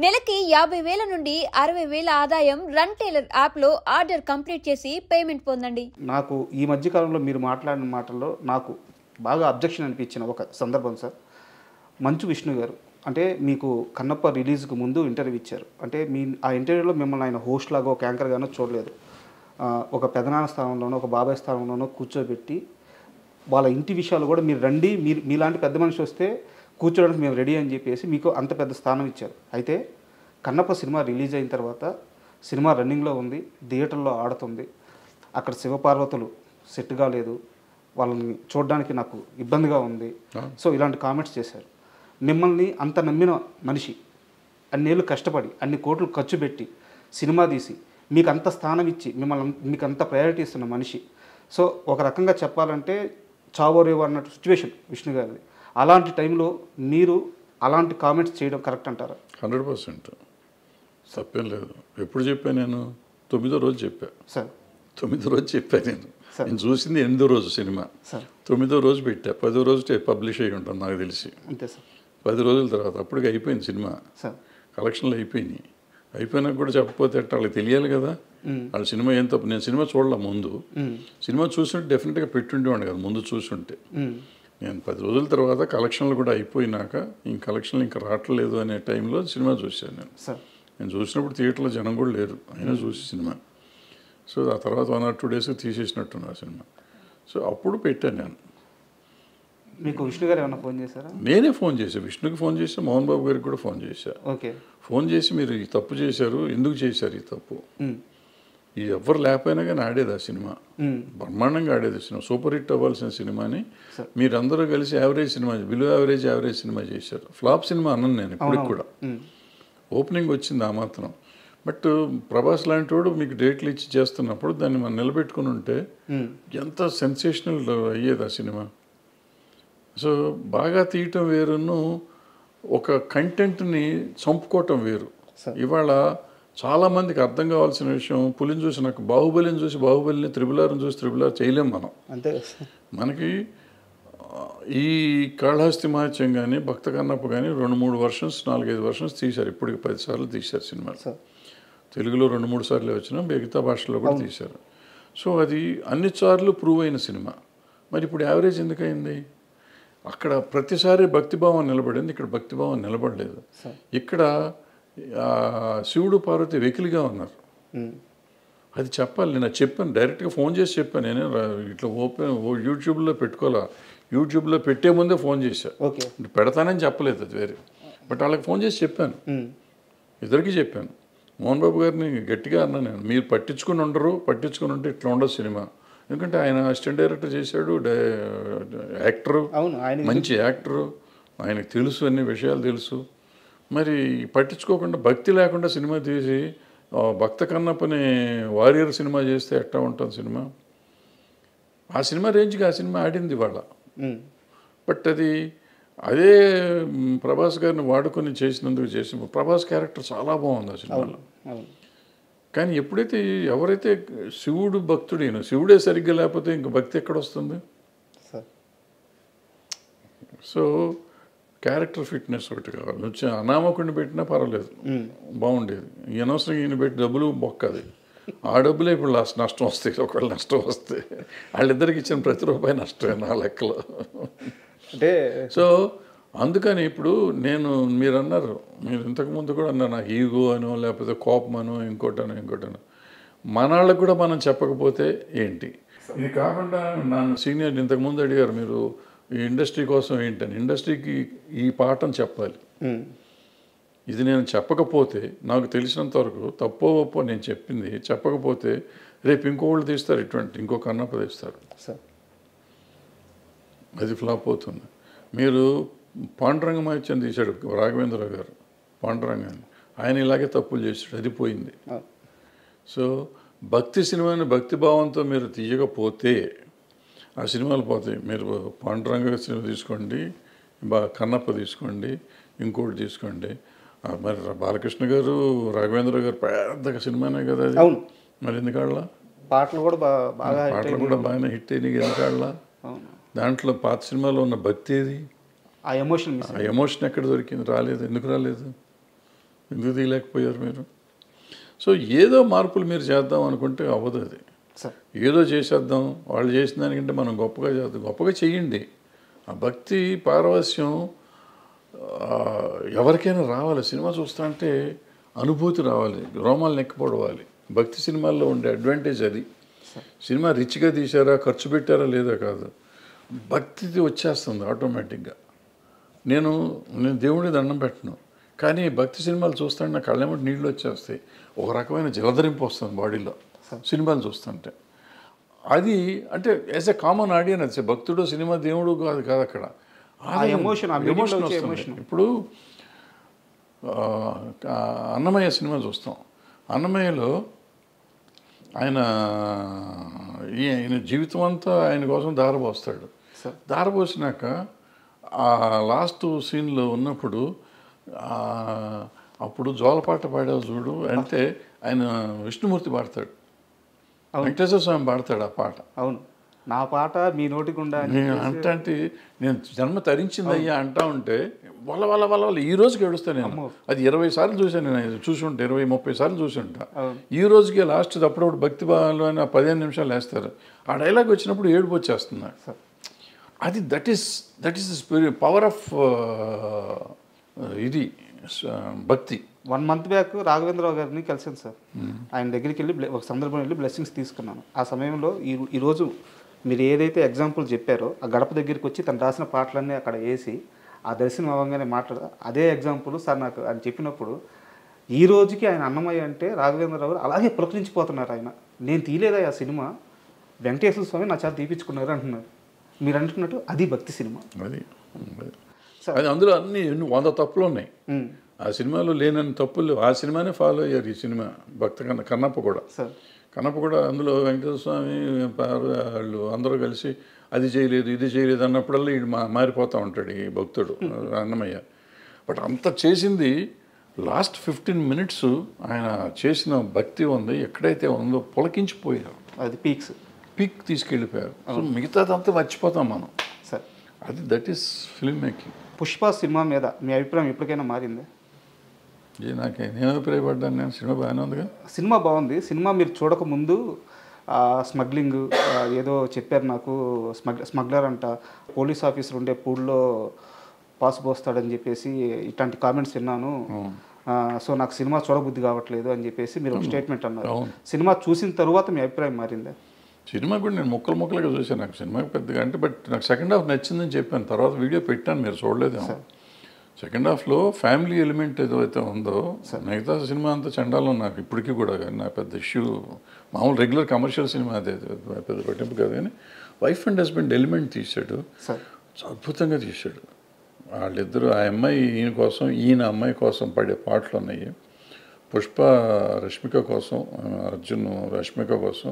నెలకి 50,000 నుండి 60,000 ఆదాయం రన్ టైలర్ యాప్లో ఆర్డర్ కంప్లీట్ చేసి పేమెంట్ పొందండి. నాకు ఈ మధ్య కాలంలో మీరు మాట్లాడిన మాటల్లో నాకు బాగా అబ్జెక్షన్ అనిపించిన ఒక సందర్భం సార్. మంచు విష్ణు గారు అంటే మీకు కన్నప్ప రిలీజ్కి ముందు ఇంటర్వ్యూ ఇచ్చారు. అంటే ఆ ఇంటర్వ్యూలో మిమ్మల్ని ఆయన హోస్ట్ లాగా ఒక యాంకర్ గానో చూడలేదు. ఒక పెదనాన్న స్థానంలోనో ఒక బాబాయ్ స్థానంలోనో కూర్చోబెట్టి వాళ్ళ ఇంటి విషయాలు కూడా మీరు రండి, మీలాంటి పెద్ద మనిషి వస్తే కూర్చోడానికి మేము రెడీ అని చెప్పేసి మీకు అంత పెద్ద స్థానం ఇచ్చారు. అయితే కన్నప్ప సినిమా రిలీజ్ అయిన తర్వాత సినిమా రన్నింగ్లో ఉంది, థియేటర్లో ఆడుతుంది, అక్కడ శివపార్వతులు సెట్ కాలేదు, వాళ్ళని చూడడానికి నాకు ఇబ్బందిగా ఉంది, సో ఇలాంటి కామెంట్స్ చేశారు. మిమ్మల్ని అంత నమ్మిన మనిషి అన్నేళ్ళు కష్టపడి అన్ని కోట్లు ఖర్చు పెట్టి సినిమా తీసి మీకు అంత స్థానం ఇచ్చి మీకు అంత ప్రయారిటీ ఇస్తున్న మనిషి, సో ఒక రకంగా చెప్పాలంటే చావోరేవో అన్నట్టు సిచ్యువేషన్ విష్ణు గారిది. అలాంటి టైంలో మీరు అలాంటి కామెంట్స్ చేయడం కరెక్ట్ అంటారా? 100% తప్పేం లేదు. ఎప్పుడు చెప్పాను నేను? 9వ రోజు చెప్పా సార్. 9వ రోజు చెప్పాను నేను చూసింది 8వ రోజు సినిమా సార్. 9వ రోజు పెట్టా, 10వ రోజు పబ్లిష్ అయ్యి ఉంటాను నాకు తెలిసి. అంతే సార్. 10 రోజుల తర్వాత అప్పటికి అయిపోయింది సినిమా, కలెక్షన్లు అయిపోయినాయి. అయిపోయినాక కూడా చెప్పకపోతే అట్లా వాళ్ళకి తెలియాలి కదా వాళ్ళ సినిమా ఏం తప్పు. నేను సినిమా చూడలే ముందు, సినిమా చూస్తుంటే డెఫినెట్గా పెట్టుండేవాడు కదా ముందు చూస్తుంటే. నేను 10 రోజుల తర్వాత కలెక్షన్లు కూడా అయిపోయినాక కలెక్షన్లు ఇంకా రావట్లేదు అనే టైంలో సినిమా చూశాను నేను చూసినప్పుడు థియేటర్లో జనం కూడా లేరు, అయినా చూసి సినిమా. సో ఆ తర్వాత 1 or 2 days తీసేసినట్టున్నా సినిమా. సో అప్పుడు పెట్టాను నేను. మీకు విష్ణు గారు ఏమైనా ఫోన్ చేశారా? నేనే ఫోన్ చేశాను, విష్ణుకి ఫోన్ చేసి మోహన్ బాబు గారికి కూడా ఫోన్ చేశాను. ఓకే. ఫోన్ చేసి మీరు ఈ తప్పు చేశారు, ఎందుకు చేశారు ఈ తప్పు? ఇది ఎవరు లేకపోయినా కానీ ఆడేది ఆ సినిమా, బ్రహ్మాండంగా ఆడేది సినిమా, సూపర్ హిట్ అవ్వాల్సిన సినిమాని మీరందరూ కలిసి average cinema, below average cinema చేశారు. ఫ్లాప్ సినిమా అన్నాను నేను ఇప్పటికి కూడా. ఓపెనింగ్ వచ్చింది ఆ మాత్రం. బట్ ప్రభాస్ లాంటి వాడు మీకు డేట్లు ఇచ్చి చేస్తున్నప్పుడు దాన్ని మనం నిలబెట్టుకుని ఉంటే ఎంత సెన్సేషనల్ అయ్యేది ఆ సినిమా. సో బాగా తీయటం వేరును ఒక కంటెంట్ని చంపుకోవటం వేరు. ఇవాళ చాలామందికి అర్థం కావాల్సిన విషయం, పులిని చూసి నాకు బాహుబలిని చూసి బాహుబలిని, త్రిబులార్ని చూసి త్రిబులార్ చేయలేం మనం. అంతే. మనకి ఈ కాళహస్తి మహత్యం కానీ భక్త కన్నప్ప కానీ 2-3 వర్షన్స్ 4-5 వర్షన్స్ తీశారు. ఇప్పటికి 10 సార్లు తీశారు సినిమాలు. తెలుగులో 2-3 సార్లు వచ్చినా మిగతా భాషలో కూడా తీశారు. సో అది అన్ని సార్లు ప్రూవ్ అయిన సినిమా. మరి ఇప్పుడు యావరేజ్ ఎందుకయింది? అక్కడ ప్రతిసారి భక్తిభావం నిలబడింది, ఇక్కడ భక్తిభావం నిలబడలేదు. ఇక్కడ శివుడు పార్వతి వెకిలిగా ఉన్నారు. అది చెప్పాలి. నేను చెప్పాను, డైరెక్ట్గా ఫోన్ చేసి చెప్పాను. నేనే ఇట్లా యూట్యూబ్లో పెట్టుకోవాలా, యూట్యూబ్లో పెట్టే ముందే ఫోన్ చేశా. పెడతానని చెప్పలేదు, అది వేరే. బట్ వాళ్ళకి ఫోన్ చేసి చెప్పాను, ఇద్దరికి చెప్పాను. మోహన్ బాబు గారిని గట్టిగా అన్నా నేను, మీరు పట్టించుకుని ఉంటే ఇట్లా ఉండదు సినిమా. ఎందుకంటే ఆయన అసిస్టెంట్ డైరెక్టర్ చేశాడు, యాక్టరు, మంచి యాక్టరు, ఆయనకు తెలుసు, అన్ని విషయాలు తెలుసు. మరి పట్టించుకోకుండా భక్తి లేకుండా సినిమా తీసి భక్త కన్నప్పని వారియర్ సినిమా చేస్తే ఎట్లా ఉంటుంది సినిమా? ఆ సినిమా రేంజ్కి ఆ సినిమా ఆడింది ఇవాళ. బట్ అదే ప్రభాస్ గారిని వాడుకొని చేసినందుకు చేసిన ప్రభాస్ క్యారెక్టర్ చాలా బాగుంది ఆ సినిమాలో. కానీ ఎప్పుడైతే ఎవరైతే శివుడు భక్తుడైనా, శివుడే సరిగ్గా లేకపోతే ఇంక భక్తి ఎక్కడ వస్తుంది? సో క్యారెక్టర్ ఫిట్నెస్ ఒకటి కావాలి. వచ్చి అనామకుడిని పెట్టినా పర్వాలేదు, బాగుండేది. ఈ అనవసరంగా ఈయన పెట్టి డబ్బులు బొక్కది. ఆ డబ్బులే ఇప్పుడు నష్టం వస్తాయి. ఒకవేళ నష్టం వస్తే వాళ్ళిద్దరికి ఇచ్చిన ప్రతి రూపాయి నష్టమే నా లెక్కలో. అంటే సో అందుకని ఇప్పుడు మీరు అన్నారు, మీరు ఇంతకుముందు కూడా అన్నారు నాకు ఈగో అనో లేకపోతే కోపం అనో ఇంకోటనో మన వాళ్ళకు కూడా మనం చెప్పకపోతే ఏంటి? ఇది కాకుండా నన్ను సీనియర్ ఇంతకుముందు అడిగారు, మీరు ఈ ఇండస్ట్రీ కోసం ఏంటని. ఇండస్ట్రీకి ఈ పాఠం చెప్పాలి. ఇది నేను చెప్పకపోతే, నాకు తెలిసినంత వరకు తప్పో ఒప్పో నేను చెప్పింది చెప్పకపోతే రేపు ఇంకోళ్ళు తీస్తారు, ఇంకో కన్నప్ప తీస్తారు, అది ఫ్లాప్ అవుతుంది. మీరు పాండురంగ మహత్యం తీశాడు రాఘవేంద్రరావు గారు, పాండురంగాన్ని, ఆయన ఇలాగే తప్పులు చేశాడు, అది పోయింది. సో భక్తి సినిమాని భక్తిభావంతో మీరు తీయకపోతే ఆ సినిమాలు పోతాయి. మీరు పాండురంగ సినిమా తీసుకోండి, కన్నప్ప తీసుకోండి, ఇంకోటి తీసుకోండి. మరి బాలకృష్ణ గారు, రాఘవేంద్ర గారు పెద్ద సినిమానే కదా అది. మరి ఎందుకు ఆడలా? పాటలు కూడా బాగానే హిట్ అయినాయి, ఎందుకు ఆడలా? దాంట్లో పాత సినిమాలో ఉన్న భక్తి ఏది? ఆ ఎమోషన్ ఎక్కడ దొరికింది? రాలేదు. ఎందుకు రాలేదు? ఎందుకు తీయలేకపోయారు మీరు? సో ఏదో మార్పులు మీరు చేద్దాం అనుకుంటే అవ్వదు. అది ఏదో చేసేద్దాం, వాళ్ళు చేసిన దానికంటే మనం గొప్పగా చేద్దాం. గొప్పగా చెయ్యండి. ఆ భక్తి పారవస్యం ఎవరికైనా రావాలి. సినిమా చూస్తా అంటే అనుభూతి రావాలి, రోమాలు నెక్కిపోవాలి. భక్తి సినిమాల్లో ఉండే అడ్వాంటేజ్ అది. సినిమా రిచ్గా తీశారా, ఖర్చు పెట్టారా లేదా కాదు, భక్తి వచ్చేస్తుంది ఆటోమేటిక్గా. నేను దేవుడి దండం పెట్టను, కానీ భక్తి సినిమాలు చూస్తుంటే నా కళ్ళెమ్మటి నీళ్ళు వచ్చేస్తాయి. ఒక రకమైన జలధరింపు వస్తుంది బాడీలో సినిమాలు చూస్తుంటే. అది అంటే యాజ్ ఎ కామన్ ఆడియన్స్, భక్తుడు సినిమా దేవుడు కాదు కాదు అక్కడ ఎమోషన్ వస్తుంది. ఇప్పుడు అన్నమయ్య సినిమా చూస్తాం. అన్నమయ్యలో ఆయన జీవితం అంతా ఆయన కోసం దారపోస్తాడు. దారపోసినాక ఆ లాస్ట్ సీన్లో ఉన్నప్పుడు అప్పుడు జోలపాట పాడావు చూడు అంటే ఆయన విష్ణుమూర్తి పాడతాడు, వెంకటేశ్వర స్వామి పాడతాడు ఆ పాట. అవును, నా పాట మీ నోటికుండా అంటే నేను జన్మ తరించిందయ్యా అంటా ఉంటే వాళ్ళ వాళ్ళ వాళ్ళ వాళ్ళు ఈ రోజుకి ఏడుస్తాను నేను. అది 20 సార్లు చూశాను నేను, చూసి ఉంటా 20-30 సార్లు చూసి ఉంటా. ఈ రోజుకి లాస్ట్ అప్పుడప్పుడు భక్తి భావాలు అని 15 నిమిషాలు వేస్తారు. ఆ డైలాగ్ వచ్చినప్పుడు ఏడుపు వచ్చేస్తుంది. అది దట్ ఈస్ పవర్ ఆఫ్ ఇది భక్తి. 1 మంత్ బ్యాక్ రాఘవేంద్రరావు గారిని కలిసాను సార్. ఆయన దగ్గరికి వెళ్ళి ఒక సందర్భం వెళ్ళి బ్లెస్సింగ్స్ తీసుకున్నాను. ఆ సమయంలో ఈరోజు మీరు ఏదైతే ఎగ్జాంపుల్ చెప్పారో ఆ గడప దగ్గరికి వచ్చి తను రాసిన పాటలన్నీ అక్కడ వేసి ఆ దర్శనం అవ్వగానే అదే ఎగ్జాంపుల్ సార్ నాకు ఆయన చెప్పినప్పుడు ఈ రోజుకి ఆయన అన్నమయ్య అంటే రాఘవేంద్రరావు గారు అలాగే పులకరించిపోతున్నారు. ఆయన నేను తీయలేదా ఆ సినిమా, వెంకటేశ్వర స్వామి నా చేత తీపించుకున్నారు అంటున్నారు. మీరు అంటున్నట్టు అది భక్తి సినిమా. అది అందులో అన్ని 100 తప్పులు ఉన్నాయి. ఆ సినిమాలో లేనన్ని తప్పులు ఆ సినిమానే ఫాలో అయ్యారు. ఈ సినిమా కన్నప్ప కూడా అందులో వెంకటేశ్వర స్వామి వాళ్ళు అందరూ కలిసి అది చేయలేదు ఇది చేయలేదు అన్నప్పుడల్లా వీడు మారిపోతూ ఉంటాడు ఈ భక్తుడు అన్నమయ్య. బట్ అంత చేసింది లాస్ట్ 15 minutes ఆయన చేసిన భక్తి ఉంది ఎక్కడైతే ఉందో పులకించిపోయారు. అది పీక్ తీసుకెళ్ళిపోయారు. సో మిగతాదంతా మర్చిపోతాం మనం. అది that is film making. Pushpa cinema మీద మీ అభిప్రాయం ఎప్పటికైనా మారిందా? నేను అభిప్రాయపడ్డాను. నేను సినిమా బాగానే ఉందిగా. సినిమా బాగుంది. సినిమా మీరు చూడకముందు స్మగ్లింగ్ ఏదో చెప్పారు నాకు, స్మగ్లర్ అంట, పోలీస్ ఆఫీసర్ ఉండే పూల్లో పాసు పోస్తాడని చెప్పేసి ఇట్లాంటి కామెంట్స్ విన్నాను. సో నాకు సినిమా చూడబుద్ధి కావట్లేదు అని చెప్పేసి మీరు ఒక స్టేట్మెంట్ అన్నారు. సినిమా చూసిన తర్వాత మీ అభిప్రాయం మారిందా? సినిమా కూడా నేను ముక్కలుగా చూసాను. నాకు సినిమా పెద్దగా అంటే బట్ నాకు సెకండ్ హాఫ్ నచ్చిందని చెప్పాను. తర్వాత వీడియో పెట్టాను, మీరు చూడలేదేమో. సెకండ్ హాఫ్లో ఫ్యామిలీ ఎలిమెంట్ ఏదైతే ఉందో మిగతా సినిమా అంతా చండాలం నాకు ఇప్పటికీ కూడా. కానీ నా పెద్ద ఇష్యూ మామూలు రెగ్యులర్ కమర్షియల్ సినిమా అదే పెద్ద పట్టింపు కాదు. కానీ వైఫ్ అండ్ హస్బెండ్ ఎలిమెంట్ తీశాడు, అద్భుతంగా తీశాడు. వాళ్ళిద్దరూ ఆ అమ్మాయి ఈయన కోసం, ఈయన అమ్మాయి కోసం పడే పాటలు ఉన్నాయి. పుష్ప రష్మిక కోసం, రష్మిక కోసం,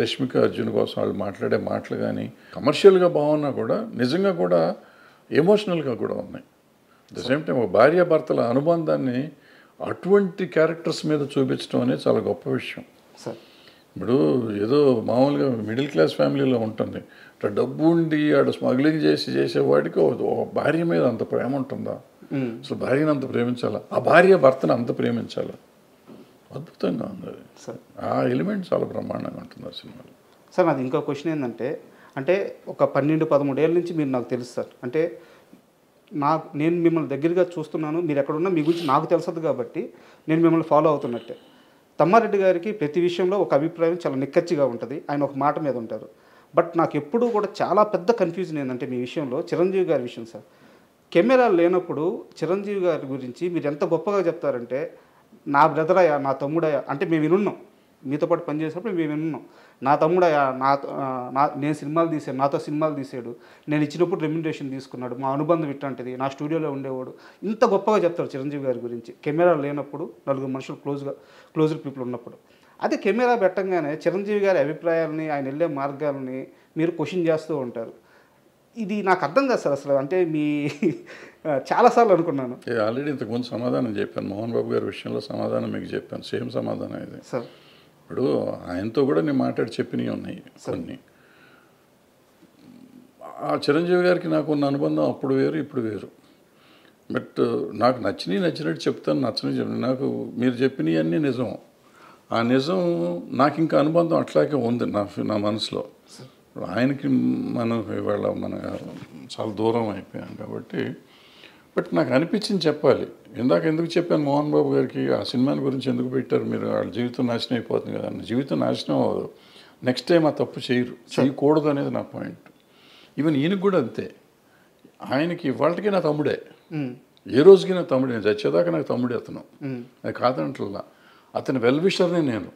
రష్మిక అర్జున్ కోసం వాళ్ళు మాట్లాడే మాటలు కానీ కమర్షియల్గా బాగున్నా కూడా నిజంగా కూడా ఎమోషనల్గా కూడా ఉన్నాయి. ద సేమ్ టైం ఒక భార్యాభర్తల అనుబంధాన్ని అటువంటి క్యారెక్టర్స్ మీద చూపించడం అనేది చాలా గొప్ప విషయం. ఇప్పుడు ఏదో మామూలుగా మిడిల్ క్లాస్ ఫ్యామిలీలో ఉంటుంది, ఇట్లా డబ్బు ఉండి ఆడ స్మగ్లింగ్ చేసేవాడికి ఒక భార్య మీద అంత ప్రేమ ఉంటుందా? అసలు భార్యను అంత ప్రేమించాలా, ఆ భార్య భర్తను అంత ప్రేమించాలా? అద్భుతంగా ఉంది అది. ఆ ఎలిమెంట్ చాలా బ్రహ్మాండంగా ఉంటుంది ఆ సినిమాలో. సార్ నాది ఇంకో క్వశ్చన్ ఏంటంటే, అంటే ఒక 12-13 ఏళ్ళ నుంచి మీరు నాకు తెలుసు సార్. అంటే నేను మిమ్మల్ని దగ్గరగా చూస్తున్నాను, మీరు ఎక్కడున్నా మీ గురించి నాకు తెలుసదు కాబట్టి నేను మిమ్మల్ని ఫాలో అవుతున్నట్టే. తమ్మారెడ్డి గారికి ప్రతి విషయంలో ఒక అభిప్రాయం చాలా నిక్కచ్చిగా ఉంటుంది, ఆయన ఒక మాట మీద ఉంటారు. బట్ నాకు ఎప్పుడూ కూడా చాలా పెద్ద కన్ఫ్యూజన్ ఏంటంటే మీ విషయంలో చిరంజీవి గారి విషయం సార్. కెమెరా లేనప్పుడు చిరంజీవి గారి గురించి మీరు ఎంత గొప్పగా చెప్తారంటే, నా బ్రదరయ్యా, నా తమ్ముడయ్యా, అంటే మేము వినున్నాం, మీతో పాటు పనిచేసినప్పుడు మేము వినున్నాం, నా తమ్ముడయ్యా, నేను సినిమాలు తీసాను, నాతో సినిమాలు తీసాడు, నేను ఇచ్చినప్పుడు రెమ్యునరేషన్ తీసుకున్నాడు, మా అనుబంధం ఇట్లాంటిది, నా స్టూడియోలో ఉండేవాడు, ఇంత గొప్పగా చెప్తారు చిరంజీవి గారి గురించి. కెమెరా లేనప్పుడు 4 మనుషులు క్లోజ్డ్ పీపుల్ ఉన్నప్పుడు. అదే కెమెరా పెట్టంగానే చిరంజీవి గారి అభిప్రాయాలని, ఆయన వెళ్ళే మార్గాలని మీరు క్వశ్చన్ చేస్తూ ఉంటారు. ఇది నాకు అర్థం కాదు సార్ అసలు. అంటే మీ చాలాసార్లు అనుకున్నాను. ఆల్రెడీ ఇంతకుముందు సమాధానం చెప్పాను, మోహన్ బాబు గారి విషయంలో సమాధానం మీకు చెప్పాను, సేమ్ సమాధానం ఇది సార్. ఇప్పుడు ఆయనతో కూడా నేను మాట్లాడి చెప్పినవి ఉన్నాయి కొన్ని. ఆ చిరంజీవి గారికి నాకు ఉన్న అనుబంధం అప్పుడు వేరు ఇప్పుడు వేరు. బట్ నాకు నచ్చినట్టు చెప్తాను, నచ్చని చెప్తాను. నాకు మీరు చెప్పినవన్నీ నిజం. ఆ నిజం నాకు ఇంకా అనుబంధం అట్లాగే ఉంది నా మనసులో. ఆయనకి మనం ఇవాళ చాలా దూరం అయిపోయాం కాబట్టి. బట్ నాకు అనిపించింది చెప్పాలి. ఎందుకు చెప్పాను మోహన్ బాబు గారికి ఆ సినిమాని గురించి ఎందుకు పెట్టారు మీరు, వాళ్ళ జీవితం నాశనం అయిపోతుంది కదా. జీవితం నాశనం అవ్వదు, నెక్స్ట్ టైం ఆ తప్పు చేయకూడదు అనేది నా పాయింట్. ఈవెన్ ఈయనకు కూడా అంతే. ఆయనకి ఇవాళకి నా తమ్ముడే, ఏ రోజుకి నా తమ్ముడే, నేను చచ్చేదాకా నాకు తమ్ముడే అతను. అది కాదంటల్లా, అతని వెల్ విషర్నే నేను.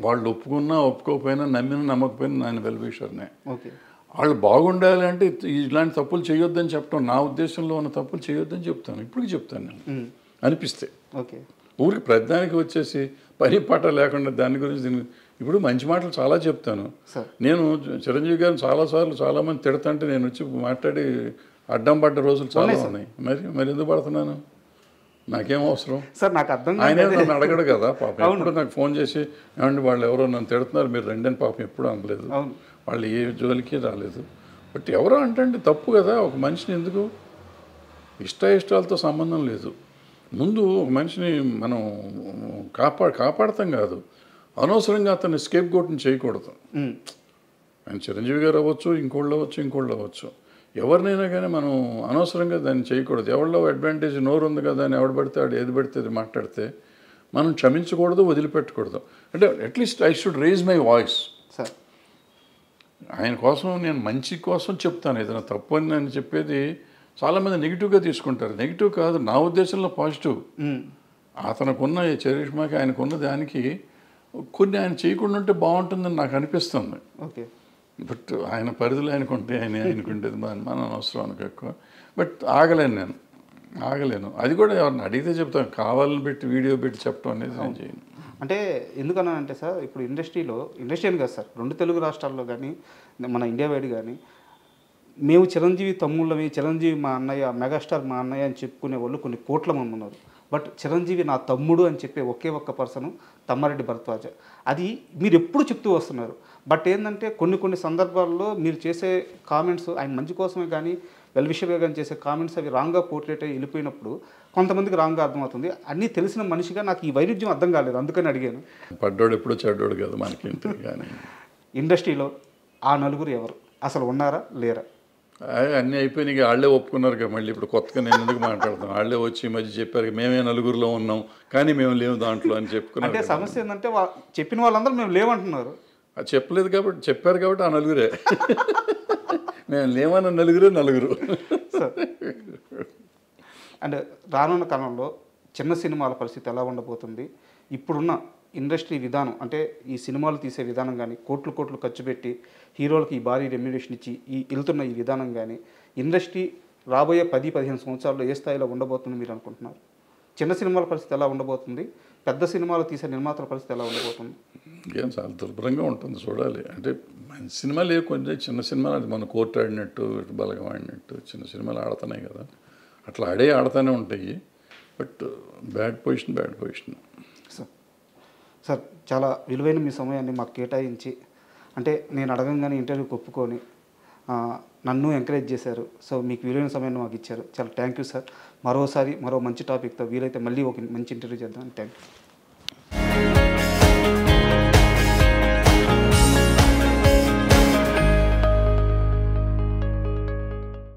వాళ్ళు ఒప్పుకున్నా ఒప్పుకోకపోయినా, నమ్మినా నమ్మకపోయినా ఆయన వెల్ విషర్నే. వాళ్ళు బాగుండాలి అంటే ఇలాంటి తప్పులు చేయొద్దని చెప్పడం, నా ఉద్దేశంలో ఉన్న తప్పులు చేయొద్దని చెప్తాను, ఇప్పటికి చెప్తాను నేను అనిపిస్తే. ఊరికి ప్రతిదానికి వచ్చేసి పని పాట లేకుండా దాని గురించి ఇప్పుడు మంచి మాటలు చాలా చెప్తాను నేను. చిరంజీవి గారిని చాలామంది తిడతంటే నేను వచ్చి మాట్లాడి అడ్డం పడ్డ రోజులు చాలా ఉన్నాయి. మరి ఎందుకు పడుతున్నాను, నాకేం అవసరం సార్? నాకు అర్థం ఆయన నన్ను అడగడు కదా పాపం. ఎప్పుడు నాకు ఫోన్ చేసి ఏమండి వాళ్ళు ఎవరో నన్ను తిడుతున్నారు మీరు రండి అని పాపం ఎప్పుడు అనలేదు. వాళ్ళు ఏ జోలికి రాలేదు. బట్ ఎవరో అంటే తప్పు కదా. ఒక మనిషిని ఎందుకు, ఇష్టాలతో సంబంధం లేదు. ముందు ఒక మనిషిని మనం కాపాడతాం కాదు, అనవసరంగా అతన్ని స్కేప్ గోట్ని చేయకూడదు. ఆయన చిరంజీవి గారు అవ్వచ్చు, ఇంకోళ్ళు అవ్వచ్చు, ఎవరినైనా కానీ మనం అనవసరంగా దాన్ని చేయకూడదు. ఎవరిలో అడ్వాంటేజ్ నోరు ఉంది కదా అని ఎవడు పడితే ఆడు ఏది పడితే అది మాట్లాడితే మనం క్షమించకూడదు, వదిలిపెట్టకూడదు. అంటే at least I should raise my voice. Sir ఆయన కోసం నేను మంచి కోసం చెప్తాను. ఏదైనా తప్పు అని నేను చెప్పేది చాలామంది నెగిటివ్గా తీసుకుంటారు. నెగిటివ్ కాదు, నా ఉద్దేశంలో పాజిటివ్. అతనుకున్న చరిష్మాకి ఆయనకున్న దానికి కొన్ని ఆయన చేయకుండా ఉంటే బాగుంటుందని నాకు అనిపిస్తుంది. బట్ ఆయన పరిధిలో ఆయనకుంటే ఆయనకుంటేది మనం అవసరం అనుకో ఎక్కువ. బట్ ఆగలేను. అది కూడా ఎవరిని అడిగితే చెప్తాను, కావాలని పెట్టి వీడియో పెట్టి చెప్పడం అనేది నేను చేయను. అంటే ఎందుకన్నానంటే సార్, ఇప్పుడు ఇండస్ట్రీ అని కాదు సార్, 2 తెలుగు రాష్ట్రాల్లో కానీ మన ఇండియా వైడ్ కానీ మేము చిరంజీవి తమ్ముళ్ళవి, చిరంజీవి మా అన్నయ్య, మెగాస్టార్ మా అన్నయ్య అని చెప్పుకునే వాళ్ళు కొన్ని కోట్ల మంది ఉన్నారు. బట్ చిరంజీవి నా తమ్ముడు అని చెప్పే ఒకే ఒక్క పర్సన్ తమ్మారెడ్డి భరద్వాజ. అది మీరు ఎప్పుడు చెప్తూ వస్తున్నారు. బట్ ఏంటంటే కొన్ని సందర్భాల్లో మీరు చేసే కామెంట్స్ ఆయన మంచి కోసమే కానీ వెల్ విషర్గా కానీ చేసే కామెంట్స్ అవి రాంగ్గా పోర్ట్రేట్ అయ్యి వెళ్ళిపోయినప్పుడు కొంతమందికి రాంగ్గా అర్థమవుతుంది. అన్నీ తెలిసిన మనిషిగా నాకు ఈ వైరుధ్యం అర్థం కాలేదు, అందుకని అడిగాను. పడ్డోడు ఎప్పుడు చెడ్డోడు కాదు మనకి. కానీ ఇండస్ట్రీలో ఆ నలుగురు ఎవరు, అసలు ఉన్నారా లేరా? అన్నీ అయిపోయినాయి, వాళ్ళే ఒప్పుకున్నారు కదా. మళ్ళీ ఇప్పుడు కొత్తగా నేను ఎందుకు మాట్లాడతాను, వాళ్ళే వచ్చి ఈ మధ్య చెప్పారు మేమే నలుగురిలో ఉన్నాం కానీ మేము లేవు దాంట్లో అని చెప్పుకున్నాం. అంటే సమస్య ఏంటంటే చెప్పిన వాళ్ళందరూ మేము లేవంటున్నారు. అది చెప్పలేదు కాబట్టి, చెప్పారు కాబట్టి ఆ నలుగురే. మేము లేవన్న నలుగురు. అండ్ రానున్న కాలంలో చిన్న సినిమాల పరిస్థితి ఎలా ఉండబోతుంది? ఇప్పుడున్న ఇండస్ట్రీ విధానం అంటే ఈ సినిమాలు తీసే విధానం కానీ, కోట్లు ఖర్చు పెట్టి హీరోలకి ఈ భారీ రెమ్యునేషన్ ఇచ్చి వెళ్తున్న ఈ విధానం కానీ, ఇండస్ట్రీ రాబోయే 10-15 సంవత్సరాల్లో ఏ స్థాయిలో ఉండబోతుంది మీరు అనుకుంటున్నారు? చిన్న సినిమాల పరిస్థితి ఎలా ఉండబోతుంది? పెద్ద సినిమాలు తీసే నిర్మాతల పరిస్థితి ఎలా ఉండబోతుంది? ఏం చాలా దుర్భరంగా ఉంటుంది, చూడాలి. అంటే మంచి సినిమాలు కొంచెం చిన్న సినిమాలు, అది మన కోర్టు ఆడినట్టు, బలగం ఆడినట్టు చిన్న సినిమాలు ఆడుతున్నాయి కదా, అట్లా ఆడుతూనే ఉంటాయి. But bad position. సార్ చాలా విలువైన మీ సమయాన్ని మాకు కేటాయించి, అంటే నేను అడగంగానే ఇంటర్వ్యూకి ఒప్పుకొని నన్ను ఎంకరేజ్ చేశారు. సో మీకు విలువైన సమయాన్ని మాకు ఇచ్చారు, చాలా థ్యాంక్ యూ సార్. మరో మంచి టాపిక్తో వీలైతే మళ్ళీ ఒక మంచి ఇంటర్వ్యూ చేద్దాం. Thank you.